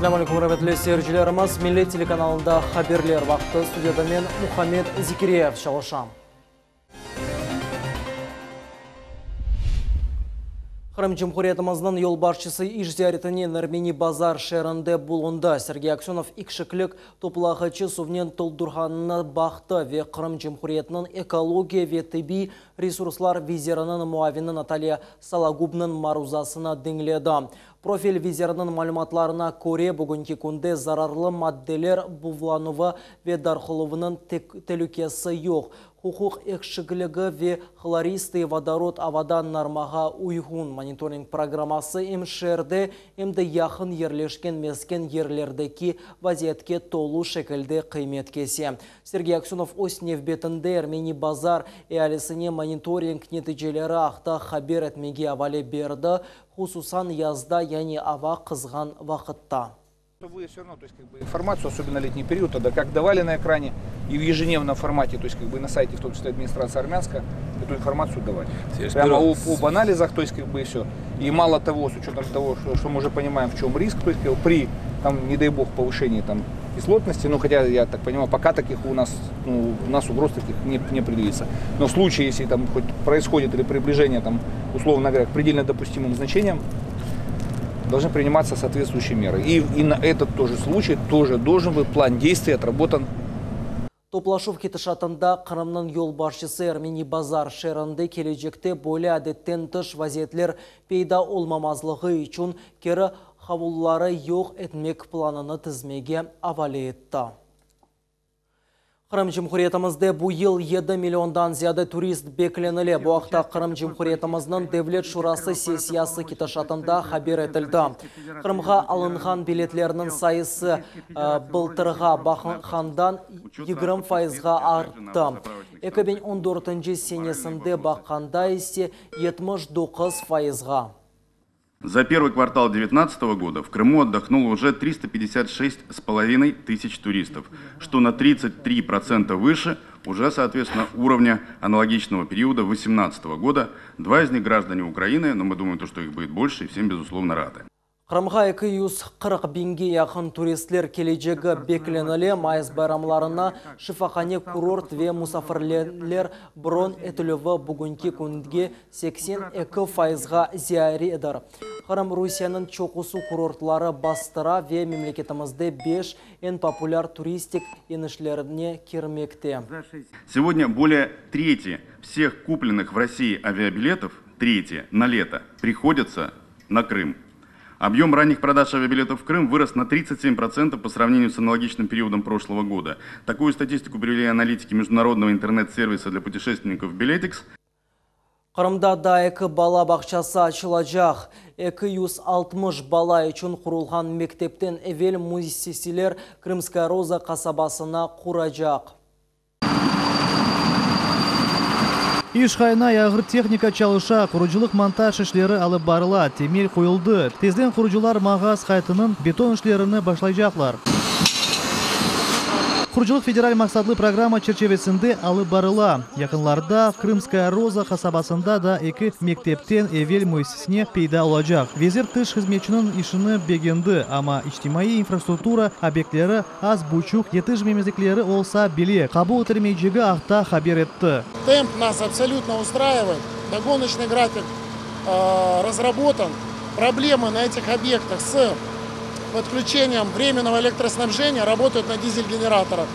Ассаламу алейкум, рахматлы сeyircilerimiz. Millet телеканалында хаберлер вақты. Студияда мен Мухаммед Зикиреев шалышам. Қырым Жумхуриятымыздың ел баршысы ижзияретінен Армени базар шерінде болында. Сергей Аксенов икшіклік топлағычы сувнен толдурханына бақты ве Қырым Жумхуриятының экология ве тиби ресурслар визерінің муавины Наталья Салагубның марузасына деңледі. Профиль визерінің малюматларына көре бүгінгі күнде зарарлы мадделер бұвлануы ве дархылуының тәлікесі yok. Хукук экшіглігі ве хлористы водород авадан нормаға уйғун мониторинг программасы МШРД емді яқын ерлешкен мескен ерлердекі вазиетке толу шекілді қимет кесе. Сергей Аксенов Оснев бетінде Армени базар әлісіне мониторинг нәтижелері ақта хабер әтмеге авале берді, хусусан язда яғни ава қызған вақытта. Будет все равно, то есть информацию, особенно летний период, тогда как давали на экране и в ежедневном формате, то есть на сайте, в том числе администрации армянская, эту информацию давать. Прямо об анализах, то есть и все. И мало того, с учетом того, что мы уже понимаем, в чем риск, то есть при, там, не дай бог, повышении там кислотности, ну хотя я так понимаю, пока таких у нас угроз таких не предвидится. Но в случае, если там хоть происходит или приближение там, условно говоря, к предельно допустимым значениям, должны приниматься соответствующие меры. И на этот тоже случай тоже должен быть план действий отработан. Топлашув кетішатында Қырымның ел баршысы Армени базар шерінде кележекте боле әдеттен тыш вазиетлер пейда олмамазлығы үшін кері хавуллары yok etmek планını тізмеге авале етті. Қырым Жумхуриятымызды бұл ел 7 миллиондан зияды турист бекленілі. Бұл ақта Қырым Жумхуриятымыздың Девлет шурасы сессиясы кетішатында хабер етілді. Қырымға алынған билетлерінің сайысы былтырға бақынғандан 20%-ға артты. 2014 сенесінде баққанда есе 79%-ға. За первый квартал 2019 года в Крыму отдохнуло уже 356,5 тысяч туристов, что на 33% выше уже, соответственно, уровня аналогичного периода 2018 года. 2 из них граждане Украины, но мы думаем, что их будет больше, и всем, безусловно, рады. Қырымға 240 бинге яқын туристлер кележегі бекленілі майыз байрамларына шифахане курорт ве мусафирлер бұрын етілігі бүгінгі күнге 82%-ға зияри едір. Қырым Русияның чоқусу курортлары бастыра ве мемлекетімізде 5 ең популяр туристик енішлеріне кермекте. Сегодня более трети всех купленных в России авиабилетов, трети на лето, приходятся на Крым. Объем ранних продаж авиабилетов в Крым вырос на 37% по сравнению с аналогичным периодом прошлого года. Такую статистику привели аналитики международного интернет-сервиса для путешественников Biletix. Қырымда да 2 бала бақшасы açılacak. 260 бала үшін құрылған мектептен evvel müessesелер Крымская Роза қасабасына құрacak. Ишхайна яғыр техника чалыша, құружилық монтаж ішлері алып барыла, темел қойылды. Тезден құружилар мағаз қайтының бетон ішлеріні башлайжақлар. Құружилық федераль мақсатлы программа черчевесінде алып барыла. Яқынларда Крымская Роза қасабасында да 2 мектептен evvel müessesіне пейда олажақ. Везір тыш хизметчінің ішіні бегенді, ама иштимаи инфраструктура объектлері аз бучук етіж мемезеклері олса біле. Қабу өтірмейджігі ақта хабер етті. Темп нас абсолютно устраивает. Догоночный график разработан. Проблемы на этих объектах с подключением временного электроснабжения работают на дизель-генераторах.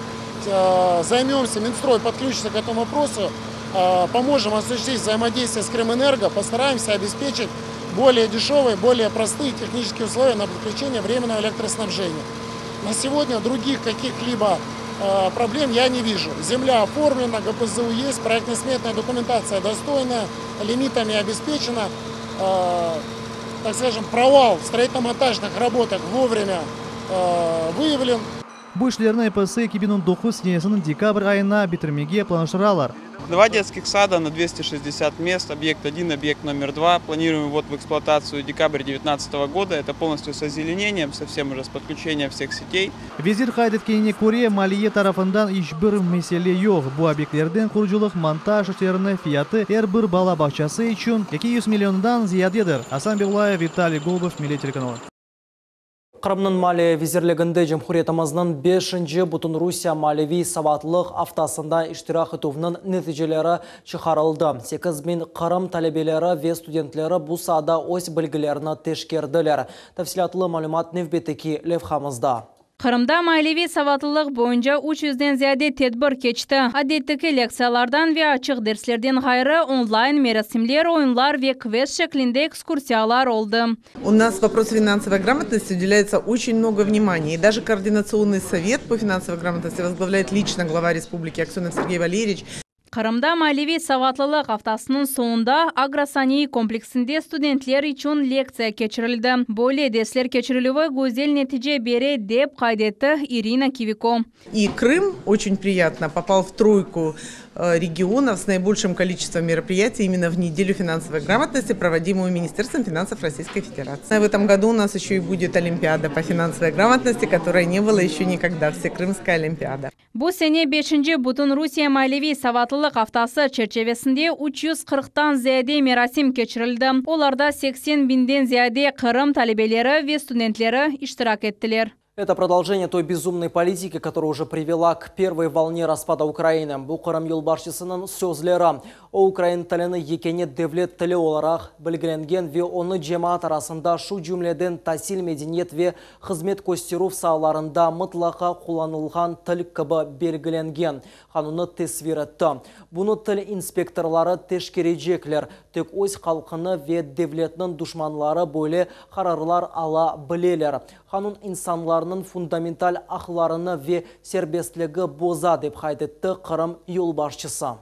Займемся, Минстрой подключится к этому вопросу, поможем осуществить взаимодействие с Крымэнерго, постараемся обеспечить более дешевые, более простые технические условия на подключение временного электроснабжения. На сегодня других каких-либо проблем я не вижу. Земля оформлена, ГПЗУ есть, проектно-сметная документация достойная, лимитами обеспечена. Так скажем, провал в строительно-монтажных работах вовремя выявлен. Bu işlerini EPS 2009 senesinin dekabr ayına bitirmege planlaştırırlar. 2 детских сада на 260 мест, объект 1, объект номер 2. Планируем ввод в эксплуатацию декабрь 2019 года. Это полностью с озеленением, совсем уже с подключением всех сетей. Везир хайдеткеніне көре малие тарафından hiçbir mesele yok. Bu obyektlerden kuruculuk montaj işlerine fiyatı her bir bala bahçesi için 200 milyondan ziyadedir. Hasan Bevlayev, Vitaliy Golubov, Millet Teлеканалы. Қырымның Мали визирлігінде Жемхуриетіміздің 5-ші Бұтын Русия Малеви саватлық автасында іштирақ етуінің нәтижелері шығарылды. 8.000 Қырым талебелері ве студентлері бұл сада ось білгілеріні тешкерділер. Тәфсилатлы малумат невбетеки левхамызда. Қырымда майлеви саватлылық бойынша 300-ден зияде тедбір кечті. Әдеттікі лекциялардан ве açıq дерслерден ғайры онлайн мерасимлер, ойынлар ве квест шеклінде экскурсиялар олды. У нас вопросу финансовой грамотности уделяется очень много внимания. И даже Координационный совет по финансовой грамотности возглавляет лично глава республики Аксенов Сергей Валерьевич. Қырымда майлеви саватлылық аптасының соңында агросани комплексінде студентлер үшін лекция кечірілді. Более дерслер кечірілуі көзел нәтиже бере деп қайдетті Ирина Кивико. И Крым очень приятно попал в тройку регионов с наибольшим количеством мероприятий именно в неделю финансовой грамотности, проводимую Министерством финансов Российской Федерации. В этом году у нас еще и будет Олимпиада по финансовой грамотности, которой не было еще никогда, Всекрымская Олимпиада. Бұл сене 5-ші Бұтын Русия майлеви саватлылық аптасы черчевесінде 340-тан зияде мерасим кечірілді. Оларда 80.000-ден зияде Қырым талебелері ве студентлері иштирак еттілер. Это продолжение той безумной политики, которая уже привела к первой волне распада Украины. Бұл Қырым елбаршысының сөзлері. О Украин тіліні екене девлет тілі оларақ білгіленген ве оны жемаат арасында шу жүмледен тасил медениет ве қызмет көстеру сағаларында мұтлақа қоланылған тіл кібі белгіленген. Қануны тесвиретті. Бұны тіл инспекторлары тешкережеклер. Тек өз қалқыны ве девлетнің душманлары бөлі қарарлар ала білелер. Қанун инсанларының фундаменталь ақларыны ве сербестлігі боза деп қайтетті Қырым елбаршысы.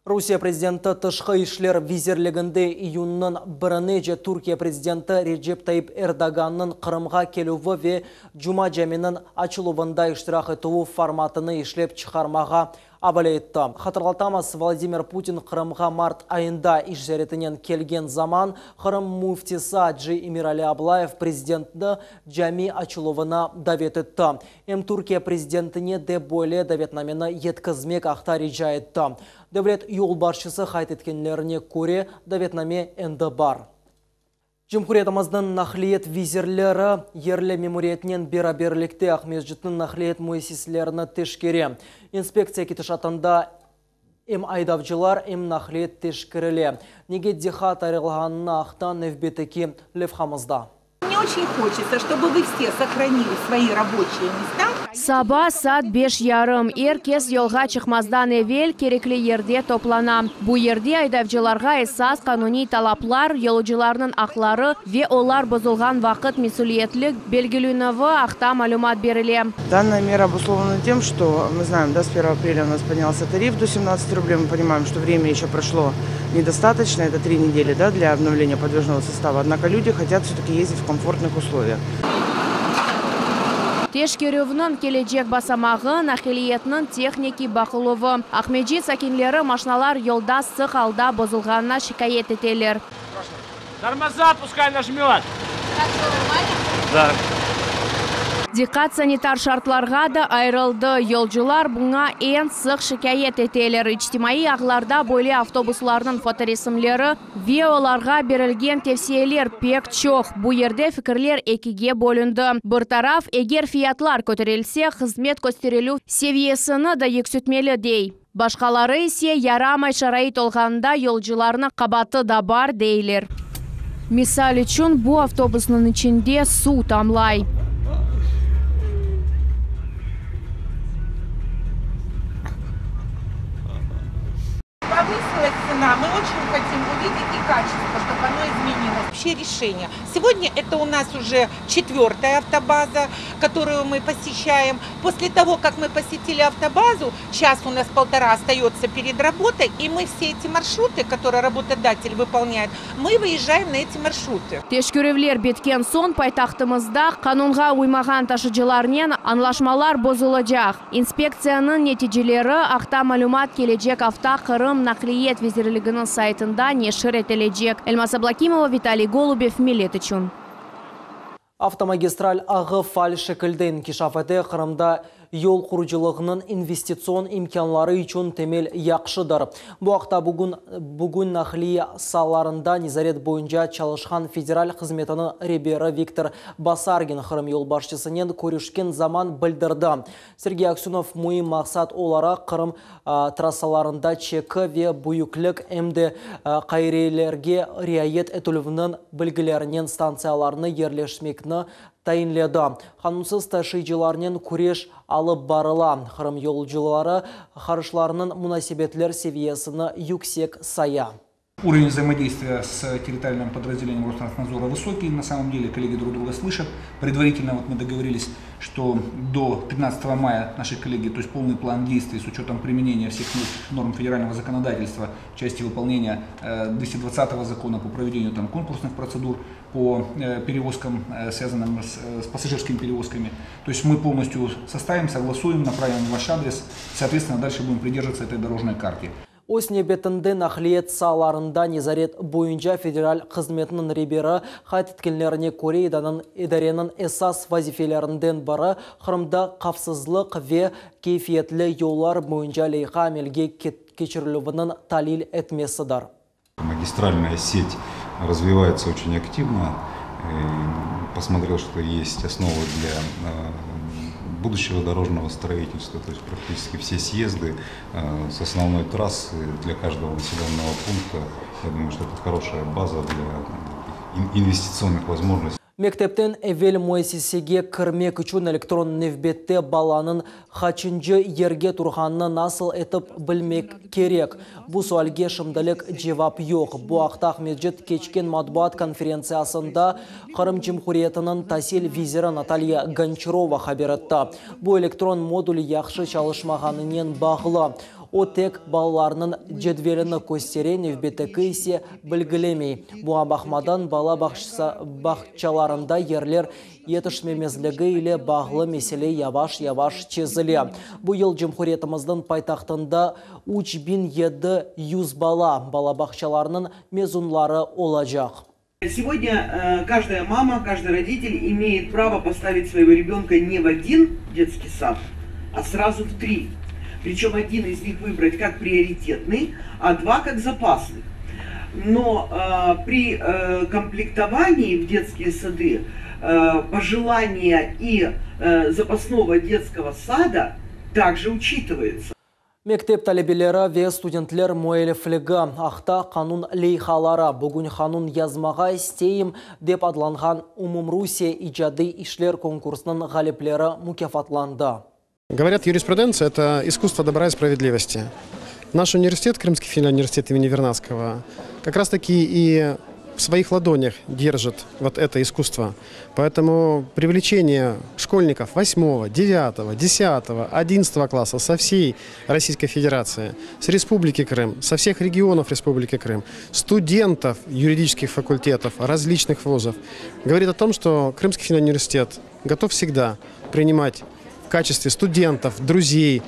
Русия президенті тышқы ишлер визирлігінде июнның 1-неже Түркия президенті Реджеп Тайип Эрдоганның Қырымға келуі ве Джума жәменің ачылуында иштирақ етуі форматыны ишлеп шығармаға абалетті. Хатырлатамыз, Владимир Путин Қырымға март айында ишзеретінен келген заман Қырым муфтисі Аджи Эмирали Аблаев президентті жәми ачылуына давет етті. Түркия президентіне де бойле даветнамені еткізмек ақта рижа етті. Devlet yolbaşçısı қайт еткенлеріне көре даветнаме әнді бар. Жемхуриетіміздің нақлиет визирлері ерлі мемориетінен бераберлікте Ақмесжіттің нақлиет муэсислеріні тешкере. Инспекция кетішатында әм айдавжылар, әм нақлиет тешкеріле. Неге деха тарилғанына ақтан невбетеки левхамызда. Мне очень хочется, чтобы вы все сохранили свои рабочие места. Саба саат 5:30. Эркес yolға çıkmazdan evvel кереклі ерде топлана. Бу ерде айдавчыларға esas кануни талаплар, yolcularının ақлары ве олар бұзылған вақыт месулиетлік белгілінуі ақта малумат беріле. Данная мера обусловлена тем, что мы знаем, да, с 1 апреля у нас поднялся тариф до 17 рублей. Мы понимаем, что время еще прошло недостаточно, это 3 недели, да, для обновления подвижного состава. Однако люди хотят все-таки ездить в комфортных условиях. Тешкеревнің келечек басамағы нақилиетнің техники бақылуы. Ахмеджи сакинлері машиналар yolda sık алда бұзылғанына шикает етелер. Тормоза пускай нажмет. Да. Диккат санитар шартларға да айрылды. Yolcular бұңа ең sık шикает етелер. İçtimai ағларда бойлы автобусларының фоторесімлері ве оларға берілген тевсиелер пек чоқ. Бұ ерде фікірлер екіге бөлінді. Бір тараф, егер фиятлар көтерілсе, қызмет көстерілу севиесіні да ексүтмелі дей. Башқалары есе ярамай шарайт олғанда yolcularына қабаты да бар дейлер. Misal üçün bu avtobusun içinde su tamlay. Повысилась цена, мы очень хотим увидеть и качество, чтобы оно изменилось. Вообще решение. Сегодня это у нас уже 4-я автобаза, которую мы посещаем. После того, как мы посетили автобазу, час у нас 1,5 остается перед работой, и мы все эти маршруты, которые работодатель выполняет, мы выезжаем на эти маршруты. Тешкөревлер беткен сон пайтақтымызда қанунға уймаған ташыжыларнен анлашмалар бозылacak. Инспекцияның нәтижелері ақта малумат келечек авта Қырым нақлиет визирлігінің сайтында нешір етележек. Эльмас Аблакимова, Виталий Голубев, Милет үшін. Автомагистраль ағы фаль шекілден кешафеде Қырымда yol құружилығының инвестицион имканлары үшін темел яқшыдыр. Бұақта бүгін нақли саларында низарет бойынша çalışқан федераль қызметінің ребері Виктор Басаргин Қырым yol başçысынен көрішкен заман білдірді. Сергей Аксенов мұйым мақсат олара Қырым трассаларында чекі ве бұйыклік әмді қайрейлерге риайет әтілівінің білгілерінен станцияларыны ерлешмекіні тайынледі. Қанунсыз ташыйчыларынан күреш алып барыла. Қырым yolcuları харышларының мұнасибетлер севиесіні юксек сая. Уровень взаимодействия с территориальным подразделением Ространснадзора высокий. На самом деле коллеги друг друга слышат. Предварительно мы договорились, что до 13 мая наши коллеги, то есть полный план действий с учетом применения всех норм федерального законодательства в части выполнения 220 закона по проведению конкурсных процедур по перевозкам, связанным с пассажирскими перевозками. То есть мы полностью составим, согласуем, направим в ваш адрес. Соответственно, дальше будем придерживаться этой дорожной карты. Осне бетінде нақлиет саларында низарет бойынша федераль қызметінің ребері қайтеткенлеріне Кореяның идаренің эсас вазифелерінден бары Қырымда қавсызлық ве кейфиетлі yollar бойынша лейха амелге кечірілуінің талил этмесідар. Магистральная сеть развивается очень активно. Посмотрел, что есть основы для будущего дорожного строительства, то есть практически все съезды с основной трассы для каждого населенного пункта. Я думаю, что это хорошая база для инвестиционных возможностей. Мектептен эвел муэсисеге кірмек үшін электрон невбетте баланын хачынжы ерге тұрғанны насыл етіп білмек керек. Бұл суалге шымдылық жевап йоқ. Бұл ақтақ меджет кечкен матбуат конференциясында Қырым Жемхуриетінің тасил визирі Наталья Гончарова хаберетті. Бұл электрон модуль яқшы çalışмағанымен бағылы. О тек балаларының жедвеліні көстерен невбетікі есе білгілемей. Бұға бақмадан бала бақчаларында ерлер етішмемезлігі ile бағылы меселе яваш-яваш чезіле. Бұл ел Жемхуриетіміздің пайтақтында 3700 бала бақчаларының мезунлары олажақ. Сегодня каждая мама, каждый родитель имеет право поставить своего ребенка не в один детский сад, а сразу в 3. Причем один из них выбрать как приоритетный, а 2 как запасный. Но при комплектовании в детские сады пожелания и запасного детского сада также учитывается. Мектеп талебелері ве студентлер муэлефлігі ақта қанун лейхалары бүгін қанун язмаға істейім деп адланған Умумрусия иджады ишлер конкурсының ғалеплері мукафатланды. Говорят, юриспруденция – это искусство добра и справедливости. Наш университет, Крымский федеральный университет имени Вернадского, как раз таки и в своих ладонях держит вот это искусство. Поэтому привлечение школьников 8, 9, 10, 11 класса со всей Российской Федерации, с Республики Крым, со всех регионов Республики Крым, студентов юридических факультетов, различных вузов, говорит о том, что Крымский федеральный университет готов всегда принимать в качестве студентов, друзей,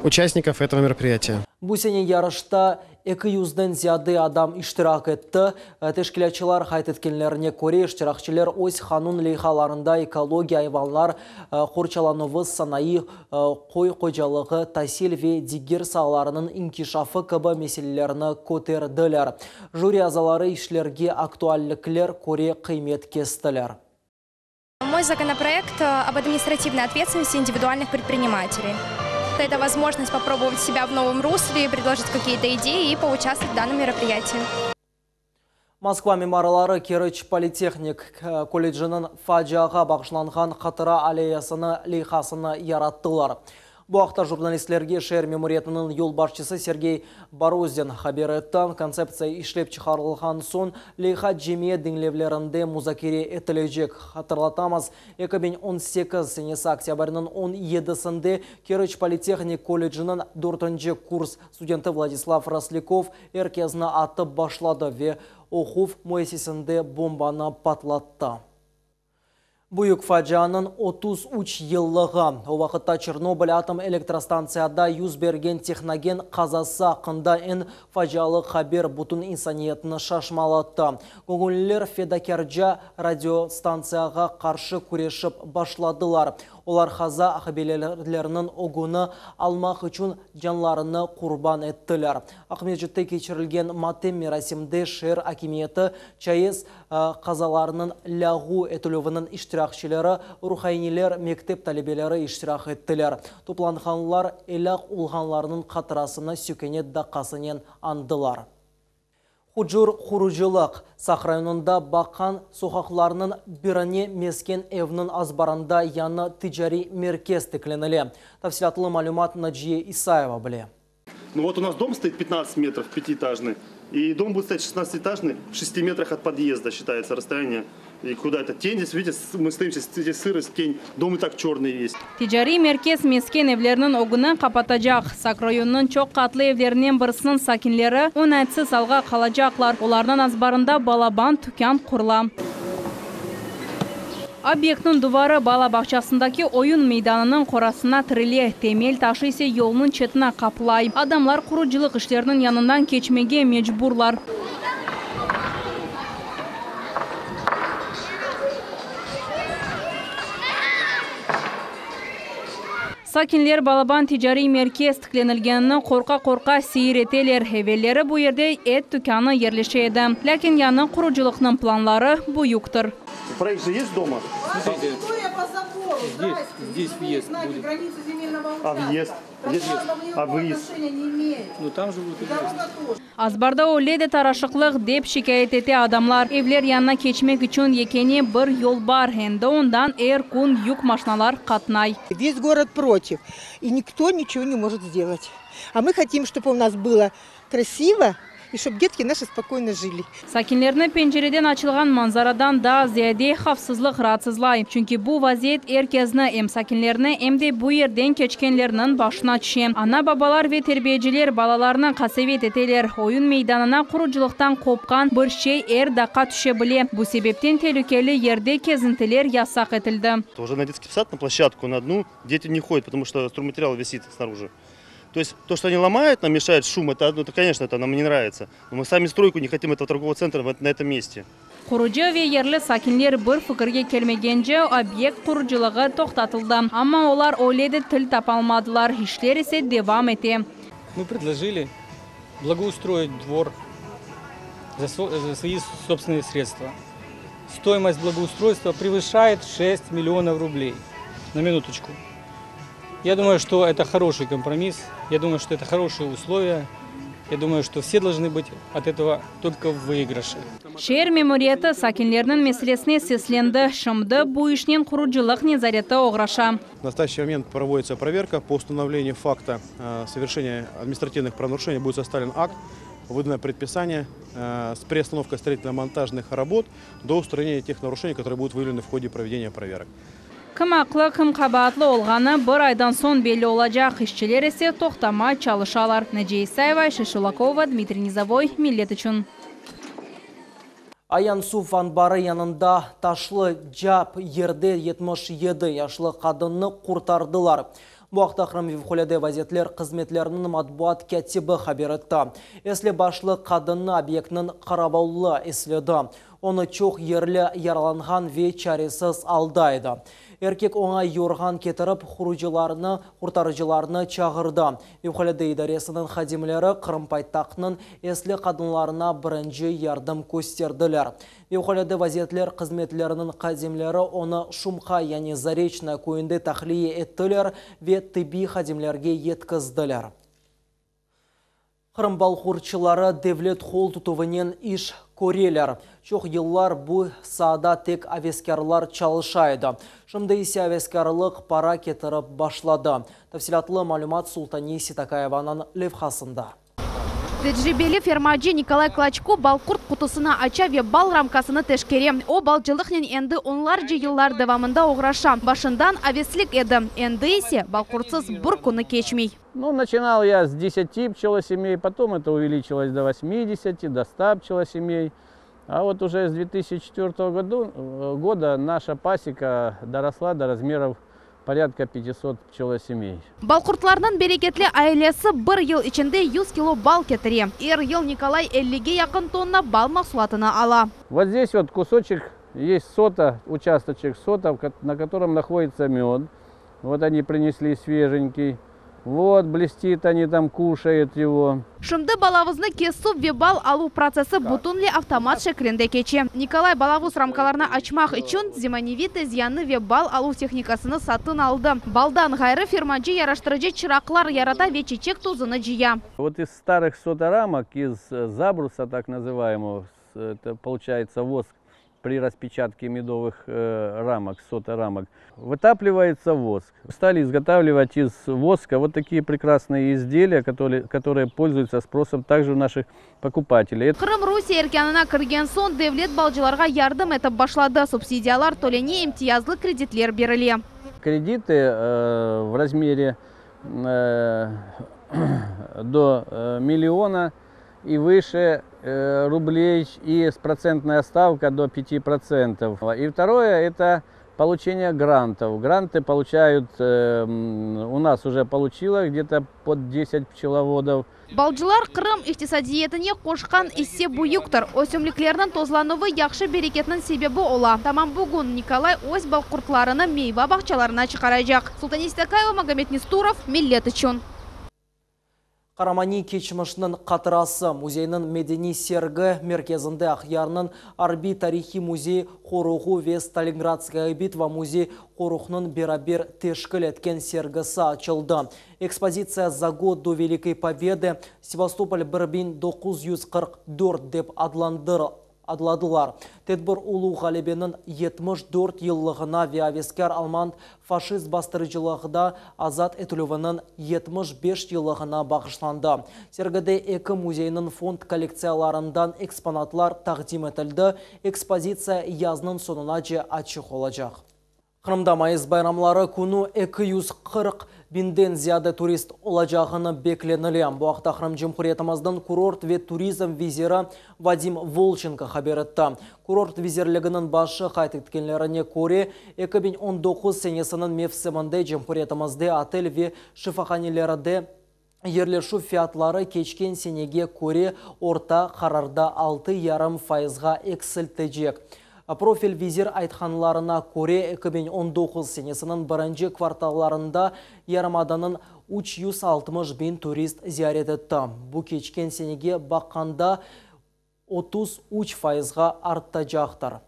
участников этого мероприятия. Бұсене ярышта 200-ден зияды адам иштирак етті. Тешкілячылар қайтеткенлеріне көре иштиракчылар ось қанун лейхаларында экология айванлар қорчалануы санайы қой қойжалығы тасил ве дигер саларының инкишафы кыбы меселелеріні көтерділер. Жюри азалары ишлерге актуалліклер көре қимет кестілер. Мой законопроект об административной ответственности индивидуальных предпринимателей. Это возможность попробовать себя в новом русле, предложить какие-то идеи и поучаствовать в данном мероприятии. Москва мемаралары Керчь политехник колледжінің фаджаға бағышланған қатыра аллеясыны лейхасыны яраттылар. Бұл ақта журналистлерге шер мемориетінің ел басшысы Сергей Борозин хабер етті. Концепция ишлеп чықарылған сон лейха жемия деңлевлерінде музакире етілежек. Хатырлатамыз 2018 сенесі октябрінің 17-сінде Керчь политехник колледжінің 4-ші курс студенті Владислав Росляков еркезіні атып башлады ве оқув муэсисінде бомбаны патлатты. Бұйық фаджанын 33 еллығы. О вақытта Чернобыль атом электростанцияда юз берген техноген қазасы ақында ән фаджалы хабер бұтын инсаниетіні шашмалатты. Көңілілер федакерджа радиостанцияға қаршы күрешіп башладылар. Олар хаза ахабелерлерінің огуны алмақ үшін жанларыны құрбан еттілер. Ақмеджетте кечірілген матем мерасимде шер акиметі чайыз қазаларының лягу етілуінің иштирақшылары, рухайнилер, мектеп талебелері иштирақ еттілер. Топланғанлар элақ ұлғанларының қатырасыны сүкенет даққасынен андылар. Худжур хуружылық Сақ районында баққан соқақларының біріне мескен евнің азбарында яны тижари меркез тікленілі. Тавсилатлы малюмат Наджия Исаева біле. Ну вот у нас дом стоит 15 метров, пятиэтажный. И дом будет стоять 16-этажный, в 6 метрах от подъезда считается расстояние. И куда это? Тень здесь, видите, мы стоим сейчас, здесь сырость, тень. Дом и так черный есть. Ticari merkez mesken evlerinin oğunu kapatacak. Sak rayonunun çok katlı evlerinin birisinin sakinleri 10 aytsız alga kalacaklar. Onlardan azbarında balaban tükan kurulan. Obyektin duvarı bala bahçesindeki oyun meydanının korasına tırılıyor. Temel taşı ise yolunun çetine kapılay. Adamlar kuruculuk işlerinin yanından geçmeye mecburlar. Sakinler Balaban ticari merkez tıklenilgenini korka seyir eteler. Evvelleri bu yerde et dükkanı yerleşeydi. Lakin yanı kuruculukның planları bu yoktur. Проект же есть дома? Здесь въезд будет. А въезд? А выезд? Ну там же будет въезд. Azbarda o lede taraşıklık deyip şikayet etti adamlar. Evler yanına geçmek için yekeni bir yol var. Hem de ondan kun yük maşinalar katnay. Весь город против. И никто ничего не может сделать. А мы хотим, чтобы у нас было красиво. И чтобы детки наши спокойно жили. Sakinlerine pencereden açılgan manzaradan da ziyade hafsızlık rahatsızlay. Çünkü bu vaziyet herkesine hem sakinlerine hem de bu yerden geçkenlerinin başına düşen. Ana babalar ve terbiyeciler balalarına kasevet eteler. Oyun meydanına kuruculuktan kopkan bir şey dakika düşebilir. Bu sebepten tehlikeli yerde kezintiler yasak edildi. Уже на детский сад, на площадку, на одну дети не ходят, потому что стройматериал висит снаружи. То есть то, что они ломают, нам мешает шум, это, конечно, это нам не нравится. Но мы сами стройку не хотим этого торгового центра на этом месте. Kurucu ve yerli sakinler bir fikirge kelmegence obyekt kuruculuğu toxtatıldı. Ama onlar öyle til tapalmadılar, işler ise devam etti. Мы предложили благоустроить двор за свои собственные средства. Стоимость благоустройства превышает 6 миллионов рублей. На минуточку. Я думаю, что это хороший компромисс, я думаю, что это хорошие условия, я думаю, что все должны быть от этого только в выигрыше. Şehir memuriyeti sakinlerinin meselesine seslendi. Şimdi bu işin kuruculuk nezareti uğraşa. В настоящий момент проводится проверка по установлению факта совершения административных правонарушений. Будет составлен акт, выдано предписание с приостановкой строительно-монтажных работ до устранения тех нарушений, которые будут выявлены в ходе проведения проверок. Kim aklı, kim kabahatlı olğanı bir aydan son belli olacak. İşçiler ise toxtama çalışalar. Naciye İsayeva, Şişulakova, Dmitri Nizavoy, Millet için. Аян Суф анбары янында ташлы жап ерде 77 yaşlı kadını kurtardılar. Bu haqda Qrim Fevqulade Vaziyetler Xizmetlerinin matbuat katibi xabar etdi. Esli başlı kadını obyektinin qaravulli esledi. Onu çok yerli yaralangan ve çaresiz aldaydı. Erkek ona yorgan ketirip kurtarıcılarını çağırdı. Fevqulade idaresinin xadimleri Qrim paytaxtının esli kadınlarına birinci yardım gösterdiler. Fevqulade Vaziyetler Xizmetlerinin xadimleri onu Shumqa, yani Zarechna köyünde tahliye ettiler ve tıbbi xadimlerge yetkizdiler. Qrim balxurçıları devlet xol tutuvının iş koreler. Çok yıllar bu sahada tek aveskarlar çalışaydı. Şimdi ise aveskarlık para getirip başladı. Tafsilatlı malumat Sultani Sitakayeva'nın levhasında. Тәжірибелі фермачы Николай Клочко балқұрт құтысына ача ве бал рамкасыны тәшкере. О балчылықнен әнді онларжы йыллар давамында оғраша. Башындан авеслік еді. Әнді есе балқұртсыз бір күні кечмей. Ну, начинал я с 10 пчелосемей, потом это увеличилось до 80, до 100 пчелосемей. А вот уже с 2004 года наша пасека доросла до размеров порядка 500 пчелосемей. Балқұртларының берекетлі айлесі бір ел içinde 100 кило бал кетіре. Эр ел Николай 50-ге якын тонна бал мақсулатыны ала. Вот здесь вот кусочек, есть сота, участочек сота, на котором находится мед. Вот они принесли свеженький. Вот, блестит, они там кушают его. Шымды балавызны кесу вебал алу процессы бутунли автомат шеклінде кече. Николай балавуз рамкаларына ачмақ үшін зиманевиты зияны вебал алу техникасыны сатын алды. Балдан ғайры фирманчы яраштырыжы чырақлар ярата вечечек тузыны жия. Вот из старых соторамок, из забруса так называемого, это получается воск, при распечатке медовых рамок, соторамок, вытапливается воск. Стали изготавливать из воска вот такие прекрасные изделия, которые пользуются спросом также у наших покупателей. Крым Русия эркянына кірген сон девлет балжыларға ярдым етіп башлады. Субсидиялар толене имтиязлы кредитлер беріле. Кредиты в размере до миллиона и выше рублей, и с процентной ставкой до 5%. И второе – это получение грантов. Гранты получают, у нас уже получило где-то под 10 пчеловодов. Балжылар Крым иқтисадиетіне қошқан есе бұйықтыр. Өсімліклерінің тозлануы яқшы берекетінің себебі ола. Тамам бүгін Николай өз балқұртларыны мейва бақчаларына шығарajaq. Султанис Такаева, Магомед Нестуров, Миллет үшін. Қарамани кечмішінің қатырасы музейінің медени сергі мерkezінде ақиярының Арби тарихи музей Қорығы ве Сталинградская битва музей Қорықның берабер тешкіл еткен сергісі açılды. Экспозиция «За год до Великой Победы» Севастополь 1944 деп адладылар. Тедбір ұлу ғалебенің 74 еллығына виавескер алманд фашист бастырыжылығыда азат етілуінің 75 еллығына бағышланды. Сергіде екі музейінің фонд коллекцияларындан экспонатлар тақдим етілді. Экспозиция язның сонына же açық олacak. Қырымда майыз байрамлары күні 240 бинден зияда турист олacağını beklenili. Bu haqda Қырым Cumhuriyetimizдің курорт ве туризм визирі Вадим Волченко хабар етті. Курорт визирлігінің başı қайт еткенлеріне көре 2019 сенесінің мевсімінде Cumhuriyetimizде отель ве шифаханелерді ерлешу фиатлары кечкен сенеге көре орта қарарда 6,5%-ға эксілтежек. Профиль визир айтханларына көре 2019 сенесінің бірінші кварталарында Ярмаданын 360 турист зиярет етті. Бұл кечкен сенеге баққанда 33%-ға арттажақтар.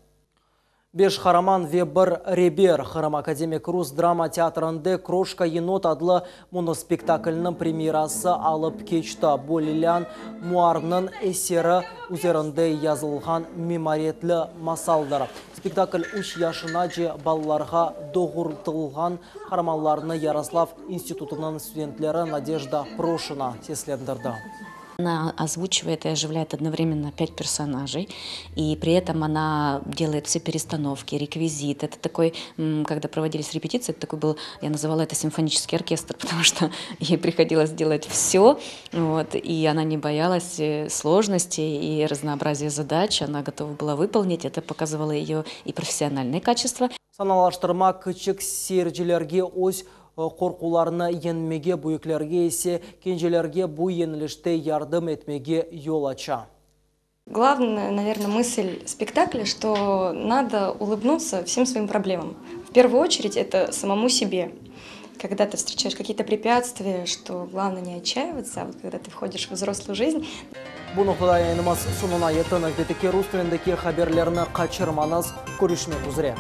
Беш Хараман ве бір ребер Хырым Академик Рус драма театрында Крошка енот адлы моноспектаклінің премьерасы алып кечті. Бұл Лилян Муарның эсері üzerinde yazılған мемориетлі масалдар. Спектакль 3 yaşına же балаларға доғыртылған қарамаларыны Ярослав институтының студентлері Надежда Прошина теслендірді. Она озвучивает и оживляет одновременно 5 персонажей, и при этом она делает все перестановки, реквизит. Это такой, когда проводились репетиции, это такой был, я называла это симфонический оркестр, потому что ей приходилось делать все, вот, и она не боялась сложностей и разнообразия задач, она готова была выполнить, это показывало ее и профессиональные качества. Саналаштырма кычык сержилерге ось қорқуларына енмеге бұйыклерге есе кенжелерге бұй еніліште ярдым етмеге yol açа. Главная, наверное, мысль спектакля, что надо улыбнуться всем своим проблемам. В первую очередь это самому себе. Когда ты встречаешь какие-то препятствия, что главное не отчаиваться, а вот когда ты входишь в взрослую жизнь. Бұны құдайынымыз сонына етін әкетеке рус тіліндегі хаберлеріні қачырманыз көрішмек үзіре.